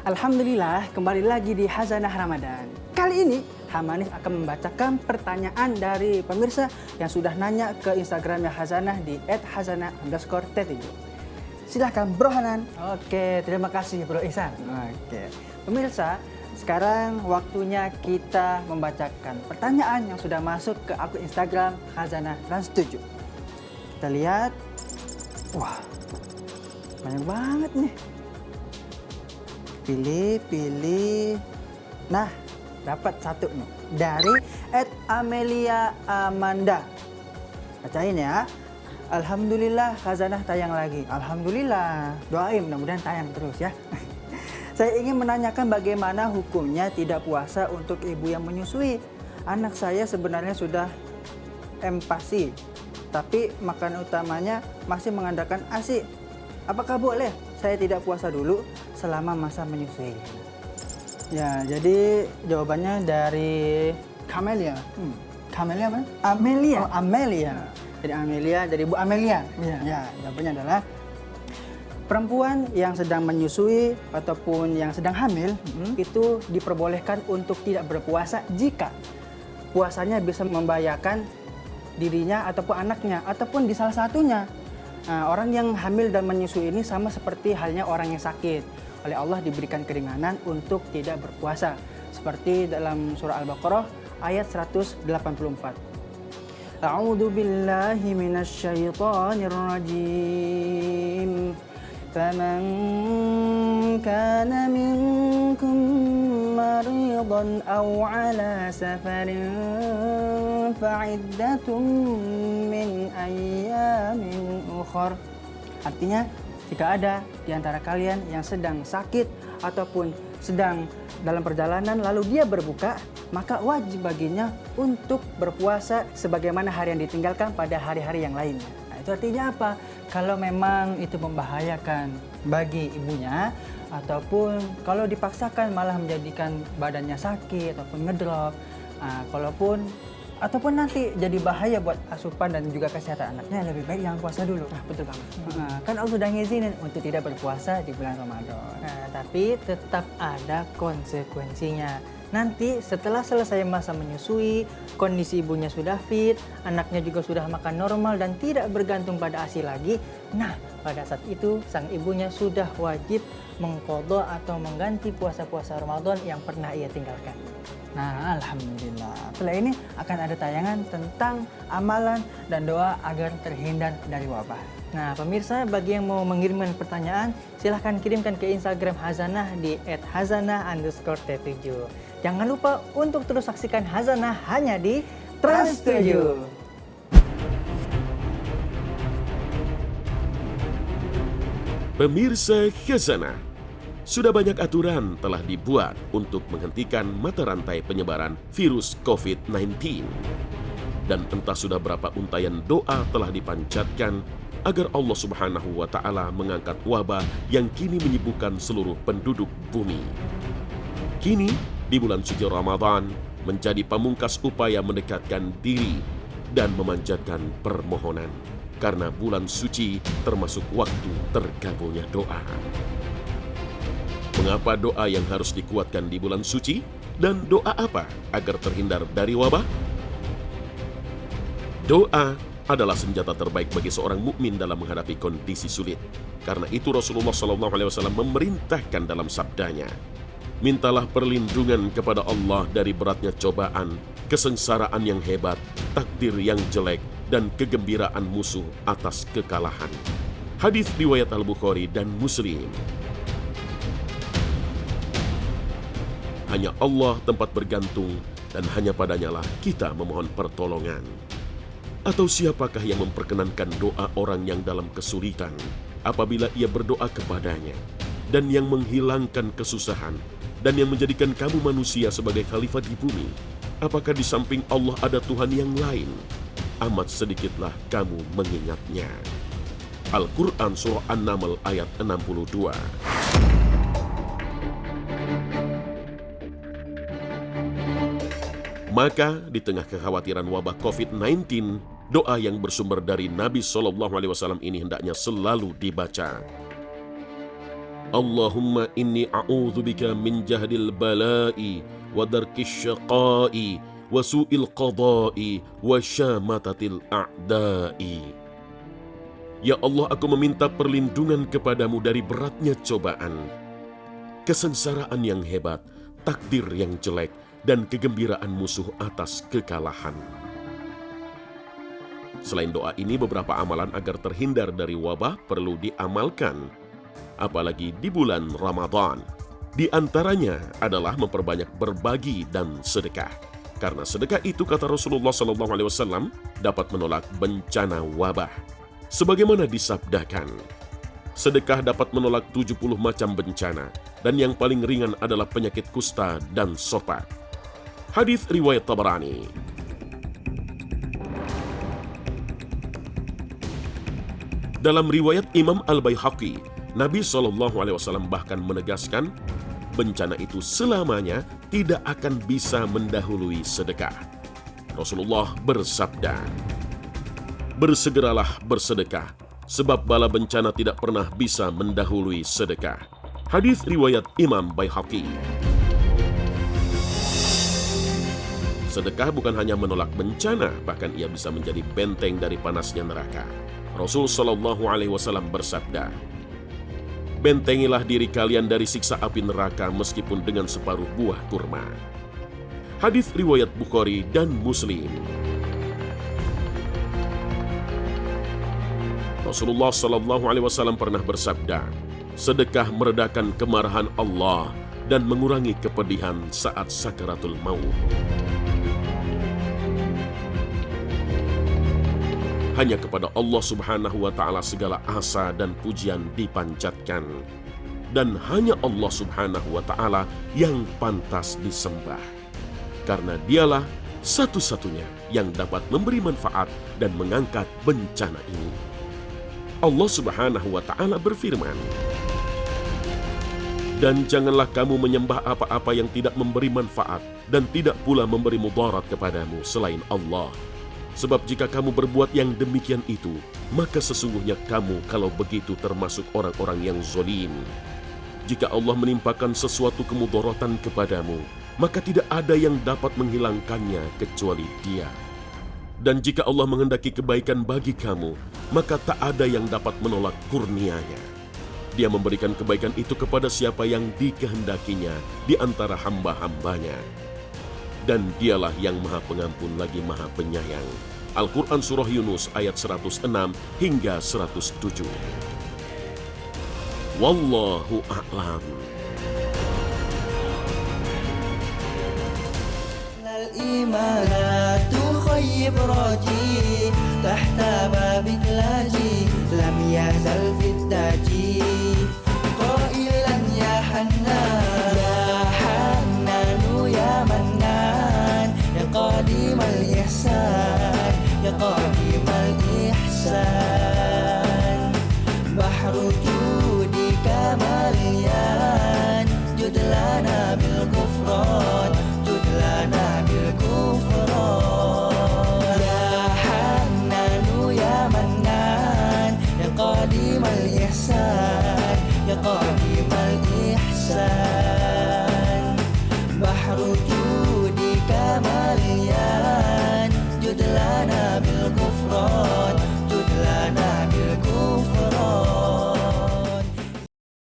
Alhamdulillah, kembali lagi di Khazanah Ramadan. Kali ini, Hamanis akan membacakan pertanyaan dari pemirsa yang sudah nanya ke Instagramnya Khazanah di @khazanah_t7. Silahkan Bro Hanan. Oke, terima kasih Bro Ihsan. Oke, pemirsa, sekarang waktunya kita membacakan pertanyaan yang sudah masuk ke akun Instagram Khazanah Trans7. Kita lihat, wah, banyak banget nih. Pilih. Nah, dapat satu nih dari @Amelia Amanda. Bacain ya. Alhamdulillah Khazanah tayang lagi. Alhamdulillah. Doain mudah-mudahan tayang terus ya. Saya ingin menanyakan bagaimana hukumnya tidak puasa untuk ibu yang menyusui. Anak saya sebenarnya sudah empasi, tapi makanan utamanya masih mengandalkan ASI. Apakah boleh saya tidak puasa dulu selama masa menyusui? Ya, jadi jawabannya dari Camelia. Camelia apa? Amelia. Oh, Amelia. Dari Bu Amelia. Ya, jawabannya adalah perempuan yang sedang menyusui ataupun yang sedang hamil itu diperbolehkan untuk tidak berpuasa jika puasanya bisa membahayakan dirinya ataupun anaknya ataupun di salah satunya. Nah, orang yang hamil dan menyusui ini sama seperti halnya orang yang sakit. Oleh Allah diberikan keringanan untuk tidak berpuasa. Seperti dalam surah Al-Baqarah ayat 184. A'udzu billahi minasyaitonir rajim. Faman kana minkum maridan aw ala safarin fa'iddatun min ayyamin ukhar. Artinya, jika ada di antara kalian yang sedang sakit ataupun sedang dalam perjalanan lalu dia berbuka, maka wajib baginya untuk berpuasa sebagaimana hari yang ditinggalkan pada hari-hari yang lainnya. Nah, itu artinya apa? Kalau memang itu membahayakan bagi ibunya ataupun kalau dipaksakan malah menjadikan badannya sakit ataupun ngedrop, ataupun nanti jadi bahaya buat asupan dan juga kesehatan anaknya, lebih baik jangan puasa dulu. Nah, betul banget. Kan Allah sudah ngizinin untuk tidak berpuasa di bulan Ramadan. Nah, tapi tetap ada konsekuensinya. Nanti setelah selesai masa menyusui, kondisi ibunya sudah fit, anaknya juga sudah makan normal dan tidak bergantung pada ASI lagi. Nah, pada saat itu sang ibunya sudah wajib mengqadha atau mengganti puasa-puasa Ramadan yang pernah ia tinggalkan. Nah, alhamdulillah. Setelah ini akan ada tayangan tentang amalan dan doa agar terhindar dari wabah. Nah, pemirsa, bagi yang mau mengirimkan pertanyaan, silahkan kirimkan ke Instagram Khazanah di @khazanah_t7. Jangan lupa untuk terus saksikan Khazanah hanya di Trans7. Pemirsa Khazanah, sudah banyak aturan telah dibuat untuk menghentikan mata rantai penyebaran virus COVID-19. Dan entah sudah berapa untayan doa telah dipanjatkan agar Allah Subhanahu wa Ta'ala mengangkat wabah yang kini menyibukkan seluruh penduduk bumi. Kini, di bulan suci Ramadan, menjadi pamungkas upaya mendekatkan diri dan memanjatkan permohonan. Karena bulan suci termasuk waktu terkabulnya doa. Mengapa doa yang harus dikuatkan di bulan suci? Dan doa apa agar terhindar dari wabah? Doa adalah senjata terbaik bagi seorang mukmin dalam menghadapi kondisi sulit. Karena itu Rasulullah SAW memerintahkan dalam sabdanya, mintalah perlindungan kepada Allah dari beratnya cobaan, kesengsaraan yang hebat, takdir yang jelek, dan kegembiraan musuh atas kekalahan. Hadis riwayat Al-Bukhari dan Muslim. Hanya Allah tempat bergantung dan hanya padanya lah kita memohon pertolongan. Atau siapakah yang memperkenankan doa orang yang dalam kesulitan apabila ia berdoa kepadanya, dan yang menghilangkan kesusahan, dan yang menjadikan kamu manusia sebagai khalifah di bumi? Apakah di samping Allah ada Tuhan yang lain? Amat sedikitlah kamu mengingatnya. Al-Quran Surah An-Naml ayat 62. Maka di tengah kekhawatiran wabah COVID-19, doa yang bersumber dari Nabi SAW ini hendaknya selalu dibaca. Allahumma inni a'udzubika min jahdil bala'i wa darkis syaqa'i wa su'il qada'i wa syamatatil a'da'i. Ya Allah, aku meminta perlindungan kepadamu dari beratnya cobaan, kesengsaraan yang hebat, takdir yang jelek, dan kegembiraan musuh atas kekalahan. Selain doa ini, beberapa amalan agar terhindar dari wabah perlu diamalkan, apalagi di bulan Ramadan. Di antaranya adalah memperbanyak berbagi dan sedekah. Karena sedekah itu, kata Rasulullah SAW, dapat menolak bencana wabah. Sebagaimana disabdakan, sedekah dapat menolak 70 macam bencana, dan yang paling ringan adalah penyakit kusta dan sopak. Hadis riwayat Tabarani. Dalam riwayat Imam Al-Baihaqi, Nabi SAW bahkan menegaskan, bencana itu selamanya tidak akan bisa mendahului sedekah. Rasulullah bersabda, bersegeralah bersedekah, sebab bala bencana tidak pernah bisa mendahului sedekah. Hadis riwayat Imam Baihaqi. Sedekah bukan hanya menolak bencana, bahkan ia bisa menjadi benteng dari panasnya neraka. Rasul SAW bersabda, bentengilah diri kalian dari siksa api neraka meskipun dengan separuh buah kurma. Hadis riwayat Bukhari dan Muslim. Rasulullah SAW pernah bersabda, sedekah meredakan kemarahan Allah dan mengurangi kepedihan saat sakaratul maut. Hanya kepada Allah Subhanahu wa Ta'ala segala asa dan pujian dipanjatkan, dan hanya Allah Subhanahu wa Ta'ala yang pantas disembah, karena Dialah satu-satunya yang dapat memberi manfaat dan mengangkat bencana ini. Allah Subhanahu wa Ta'ala berfirman, dan janganlah kamu menyembah apa-apa yang tidak memberi manfaat dan tidak pula memberi mudarat kepadamu selain Allah. Sebab jika kamu berbuat yang demikian itu, maka sesungguhnya kamu kalau begitu termasuk orang-orang yang zalim. Jika Allah menimpakan sesuatu kemudaratan kepadamu, maka tidak ada yang dapat menghilangkannya kecuali Dia. Dan jika Allah menghendaki kebaikan bagi kamu, maka tak ada yang dapat menolak kurnia-Nya. Dia memberikan kebaikan itu kepada siapa yang dikehendakinya di antara hamba-hambanya. Dan Dialah yang Maha Pengampun lagi Maha Penyayang. Al-Quran Surah Yunus ayat 106 hingga 107. Wallahu a'lam. الإيمان تخيب راجي